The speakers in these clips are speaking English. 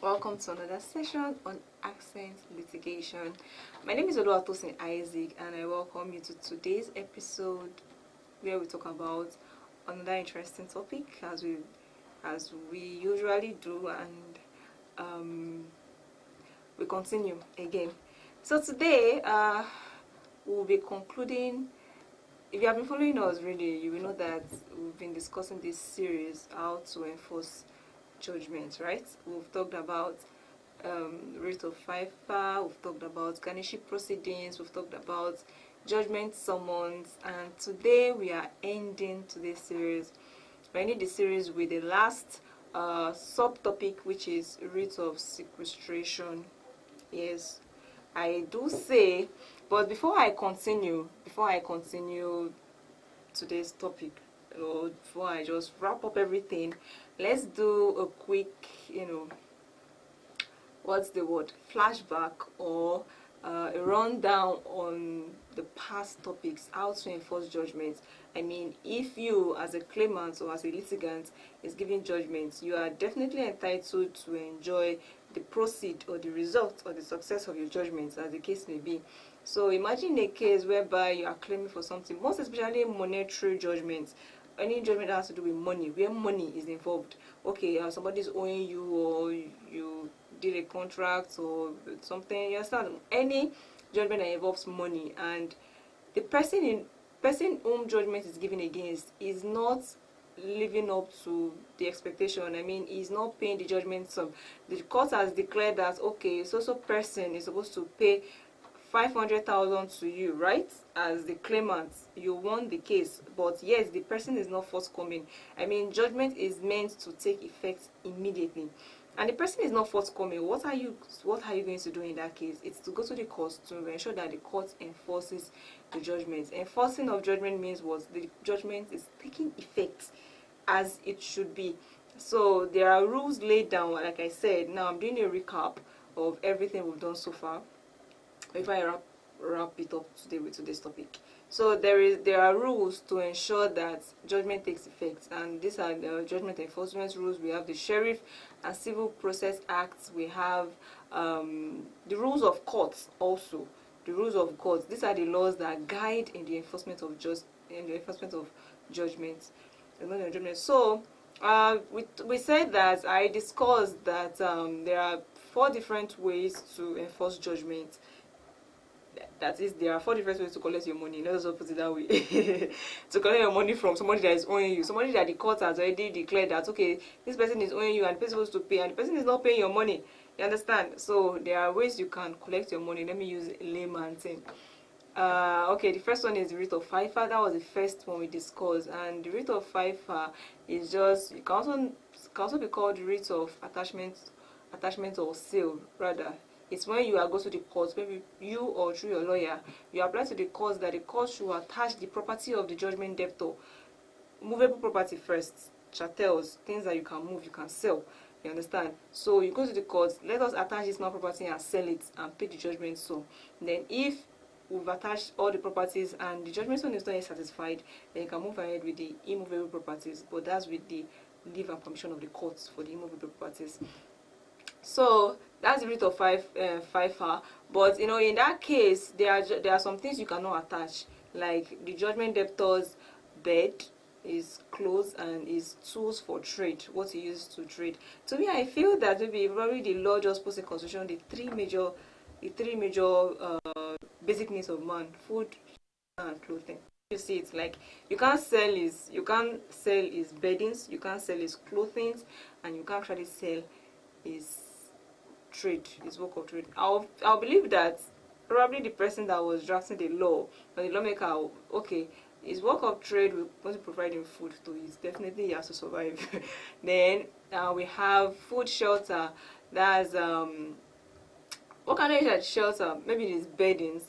Welcome to another session on accent litigation. My name is Oluwatosin Isaac and I welcome you to today's episode where we talk about another interesting topic as we usually do, and we continue again. So today we'll be concluding. If you have been following us really, you will know that we've been discussing this series, how to enforce judgment, right? We've talked about Writ of FIFA, we've talked about Ganesha proceedings, we've talked about judgment summons, and today we are ending today's series. We're ending the series with the last subtopic, which is Writ of Sequestration. Yes, I do say, but before I continue today's topic, or before I just wrap up everything, let's do a quick, what's the word, flashback, or a rundown on the past topics, how to enforce judgment. I mean, if you as a claimant or as a litigant is giving judgment, you are definitely entitled to enjoy the proceed or the result or the success of your judgment, as the case may be. So imagine a case whereby you are claiming for something, most especially monetary judgments. Any judgment that has to do with money, where money is involved. Okay, somebody's owing you, or you did a contract or something. You understand? Any judgment that involves money, and the person whom judgment is given against is not living up to the expectation. I mean, he's not paying the judgment sum. The court has declared that okay, so person is supposed to pay 500,000 to you, right? As the claimant, you won the case, but yes, the person is not forthcoming. I mean, judgment is meant to take effect immediately, and the person is not forthcoming. What are you going to do in that case? It's to go to the court to ensure that the court enforces the judgment. Enforcing of judgment means what? The judgment is taking effect as it should be. So there are rules laid down, like I said. Now I'm doing a recap of everything we've done so far before I wrap it up today with today's topic. So there are rules to ensure that judgment takes effect, and these are the judgment enforcement rules. We have the Sheriff and Civil Process Acts. We have the rules of courts also. The rules of courts. These are the laws that guide in the enforcement of judgment. So we said that I discussed that there are 4 different ways to enforce judgment. That is, there are 4 different ways to collect your money. Let us put it that way. To collect your money from somebody that is owing you, somebody that the court has already declared that okay, this person is owing you and the person is supposed to pay, and the person is not paying your money. You understand? So there are ways you can collect your money. Let me use a layman thing. Okay, the first one is the writ of FIFA. That was the first one we discussed, and the writ of FIFA is just, it can also be called the writ of attachment or sale rather. It's when you are go to the court, maybe you or through your lawyer, you apply to the court that the court should attach the property of the judgment debtor, movable property first, chattels, things that you can move, you can sell. You understand? So you go to the court, let us attach this property and sell it and pay the judgment sum. Then if we've attached all the properties and the judgment sum is not yet satisfied, then you can move ahead with the immovable properties, but that's with the leave and permission of the courts for the immovable properties. So that's the writ of FIFA. But in that case, there are some things you cannot attach, like the judgment debtor's bed, his clothes, and his tools for trade, what he uses to trade. To me, I feel that maybe probably the law just puts in consideration the three major basic needs of man: food, and clothing. You see, it's like you can't sell his beddings, you can't sell his clothing, and you can't actually sell his trade, his work of trade. I'll believe that probably the person that was drafting the law, or the lawmaker, okay, his work of trade will want to provide him food to eat. Definitely he has to survive. Then we have food, shelter. That's what kind of shelter? Maybe it is beddings.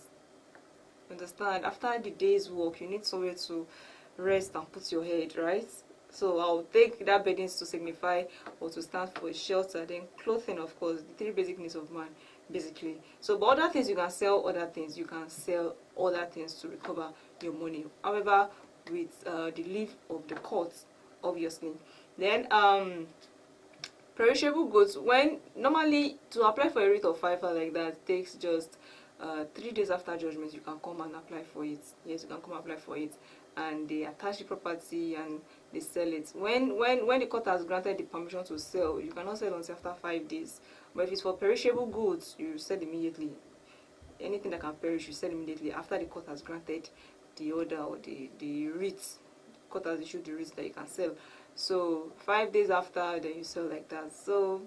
Understand? After the day's work, you need somewhere to rest and put your head, right? So I'll take that beddings to signify or to stand for a shelter. Then clothing, of course, the 3 basic needs of man, basically. So, but other things you can sell other things. You can sell other things to recover your money. However, with the leave of the court, obviously. Then Perishable goods, when normally to apply for a writ of FIFA like that takes just 3 days after judgment, you can come and apply for it. Yes, you can come and apply for it, and they attach the property and they sell it. When the court has granted the permission to sell, you cannot sell until after 5 days. But if it's for perishable goods, you sell immediately. Anything that can perish, you sell immediately after the court has granted the order or the writ. Court has issued the writ that you can sell. So 5 days after, then you sell like that. So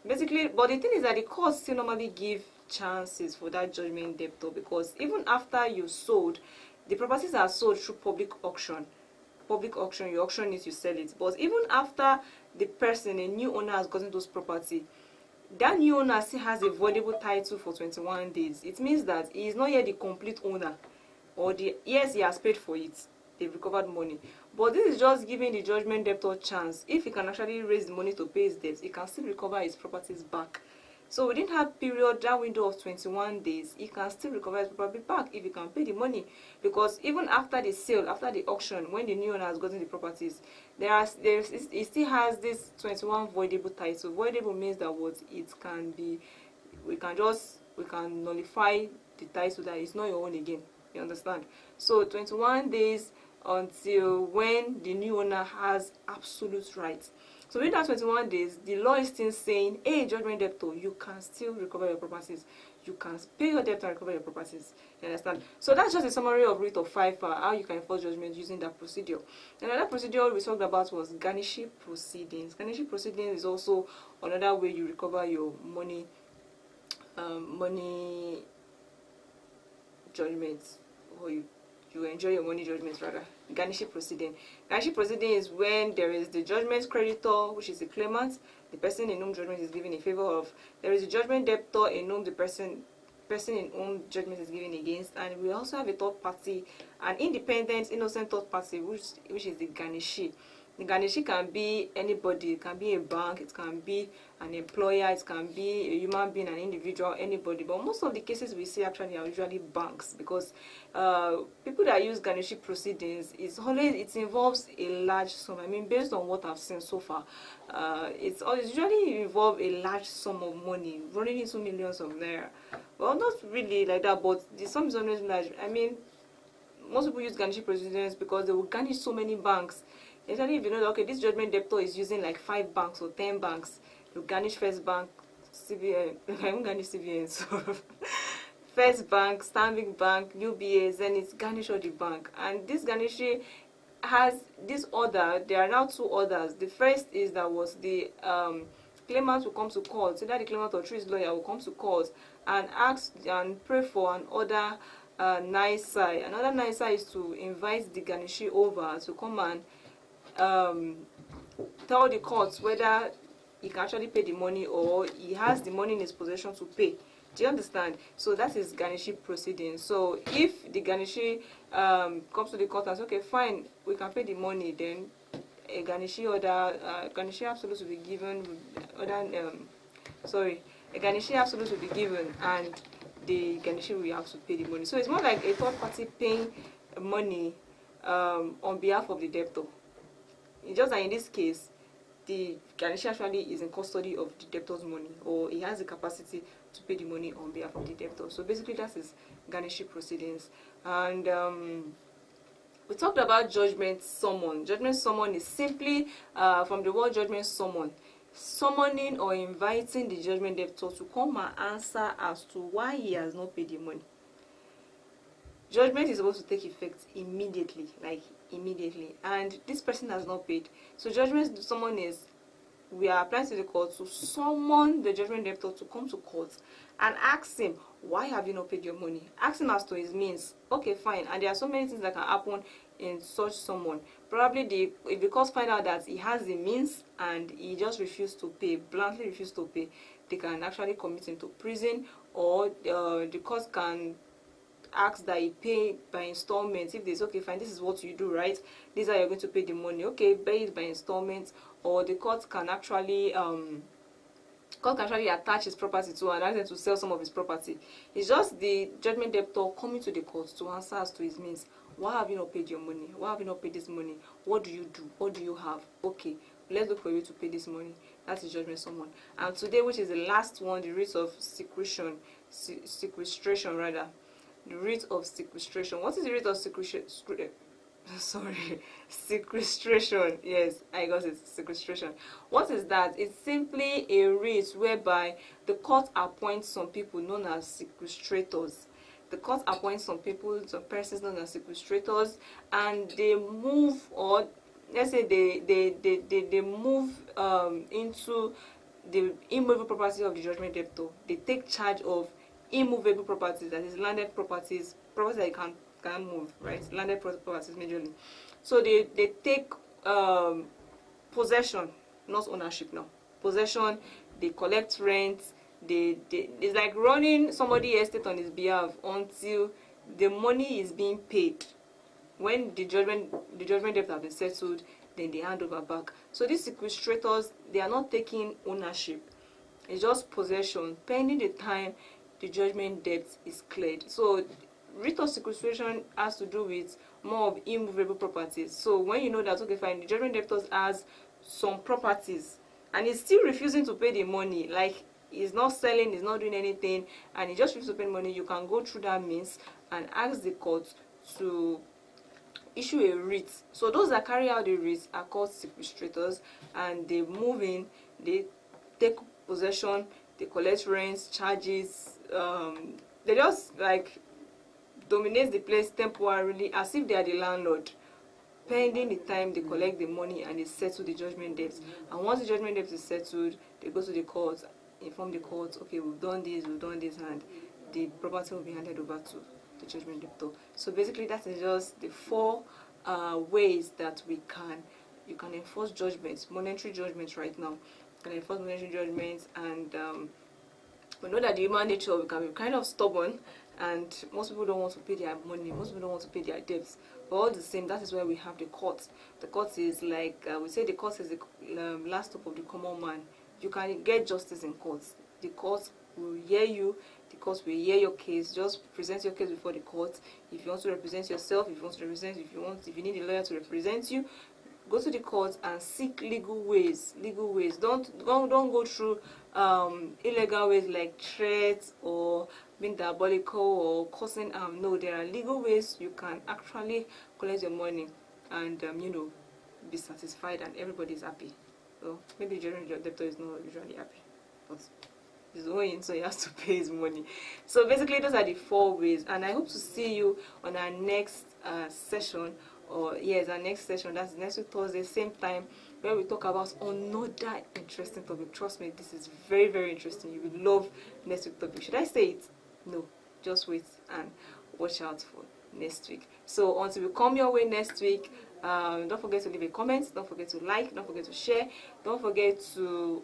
basically, but the thing is that the courts still normally give chances for that judgment debtor, because even after you sold, the properties are sold through public auction. Public auction, you auction it, you sell it. But even after the person, a new owner, has gotten those property, that new owner still has a voidable title for 21 days. It means that he is not yet the complete owner, or yes, he has paid for it, they've recovered money, but this is just giving the judgment debtor chance. If he can actually raise the money to pay his debts, he can still recover his properties back. So within that period, that window of 21 days, he can still recover his property back if he can pay the money. Because even after the sale, after the auction, when the new owner has gotten the properties, he still has this 21 voidable title. Voidable means that what it can be, we can nullify the title, that it's not your own again. You understand? So 21 days until when the new owner has absolute rights. So within that 21 days, the law is still saying, hey, judgment debtor, you can still recover your properties. You can pay your debt and recover your properties. You understand? So that's just a summary of writ of FIFA, how you can enforce judgment using that procedure. Another procedure we talked about was Ganesha proceedings. Ganesha proceedings is also another way you recover your money judgments, or you enjoy your money judgments rather. Ganesha proceeding. Ganesha proceeding is when there is the judgment creditor, which is the claimant, the person in whom judgment is given in favor of. There is a judgment debtor in whom the person in whom judgment is given against, and we also have a third party, an independent, innocent third party, which is the Ganesha. The Ganesha can be anybody. It can be a bank, it can be an employer, it can be a human being, an individual, anybody. But most of the cases we see actually are usually banks, because people that use Ganesha proceedings, it involves a large sum. I mean, based on what I've seen so far, it's usually involve a large sum of money, running into millions of naira. Well, not really like that, but the sum is always large. I mean, most people use Ganesha proceedings because they will garnish so many banks. Especially if you know that, okay, this judgment debtor is using like 5 banks or 10 banks. You garnish First Bank, CBN, I won't garnish CBN, so First Bank, Stanbic Bank, UBA, Zenith, garnish all the bank. And this Ganesha has this order. There are now 2 orders. The first is that was the claimant will come to court, so that the claimant or through his lawyer will come to court and ask and pray for an order NISA. Another NISA is to invite the Ganesha over to come and tell the courts whether he can actually pay the money or he has the money in his possession to pay. Do you understand? So that is Ganesha proceeding. So if the Ganesha comes to the court and says, okay, fine, we can pay the money, then a Ganesha order, Ganesha absolute will be given. A Ganesha absolute will be given, and the Ganesha will have to pay the money. So it's more like a third party paying money on behalf of the debtor. It's just that in this case, the Ganesha actually is in custody of the debtor's money, or he has the capacity to pay the money on behalf of the debtor. So basically, that is Ganesha proceedings. And we talked about judgment summon. Judgment summon is simply from the word judgment summon, summoning or inviting the judgment debtor to come and answer as to why he has not paid the money. Judgment is supposed to take effect immediately, and this person has not paid. So judgment summon is, we are applying to the court to summon the judgment debtor to come to court and ask him, why have you not paid your money? Ask him as to his means. Okay, fine. And there are so many things that can happen in such summon. Probably if the court find out that he has the means and he just refused to pay, bluntly refused to pay, they can actually commit him to prison, or the court can ask that he pay by installments. If there's, okay, fine, this is what you do, right? These are you're going to pay the money. Okay, pay it by installments. Or the court can actually attach his property to and ask them to sell some of his property. It's just the judgment debtor coming to the court to answer as to his means. Why have you not paid your money? Why have you not paid this money? What do you do? What do you have? Okay, let's look for you to pay this money. That is judgment summon. And today, which is the last one, the writ of sequestration rather. The writ of sequestration. What is the writ of sequestration? Sorry, sequestration. Yes, I got it. Sequestration. What is that? It's simply a writ whereby the court appoints some people known as sequestrators. The court appoints some people, some persons known as sequestrators, and they move, or let's say they move into the immovable property of the judgment debtor. They take charge of immovable properties, that is landed properties, properties that you can move, right? Landed properties majorly. So they take possession, not ownership now. Possession, they collect rent, it's like running somebody's estate on his behalf until the money is being paid. When the judgment debt have been settled, then they hand over back. So these sequestrators, they are not taking ownership. It's just possession, pending the time the judgment debt is cleared. So writ of sequestration has to do with more of immovable properties. So when you know that, okay, fine, the judgment debtor has some properties and he's still refusing to pay the money, like he's not selling, he's not doing anything, and he just refuses to pay money, you can go through that means and ask the court to issue a writ. So those that carry out the writ are called sequestrators, and they move in, they take possession, they collect rents, charges, they just like dominate the place temporarily as if they are the landlord, pending the time they collect the money and they settle the judgment debts. And once the judgment debt is settled, they go to the court, inform the court, okay, we've done this, and the property will be handed over to the judgment debtor. So basically that is just the four ways that you can enforce judgments, monetary judgments right now. You can enforce monetary judgments, and we know that the human nature, we can be kind of stubborn, and most people don't want to pay their money, most people don't want to pay their debts. But all the same, that is why we have the court. The court is like, we say the court is the last hope of the common man. You can get justice in courts. The court will hear you, the court will hear your case. Just present your case before the court. If you want to represent yourself, if you need a lawyer to represent you, go to the court and seek legal ways. Don't go through illegal ways like threats or being diabolical or causing harm. No, there are legal ways you can actually collect your money and be satisfied, and everybody is happy. So maybe the judgment debtor is not usually happy, but he's owing, so he has to pay his money. So basically those are the four ways, and I hope to see you on our next session. Or yes, our next session, that's next week Thursday, same time, where we talk about another interesting topic. Trust me, this is very, very interesting. You will love next week's topic. Should I say it? No, just wait and watch out for next week. So until we come your way next week, don't forget to leave a comment, don't forget to like, don't forget to share, don't forget to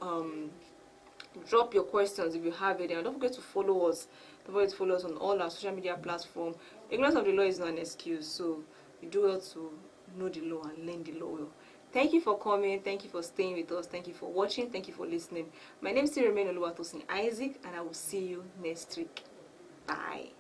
drop your questions if you have it, and don't forget to follow us. Don't forget to follow us on all our social media platforms. Ignorance of the law is not an excuse, so you do well to know the law and learn the law well. Thank you for coming, thank you for staying with us, thank you for watching, thank you for listening. My name is still remain Oluwatosin Isaac, and I will see you next week. Bye.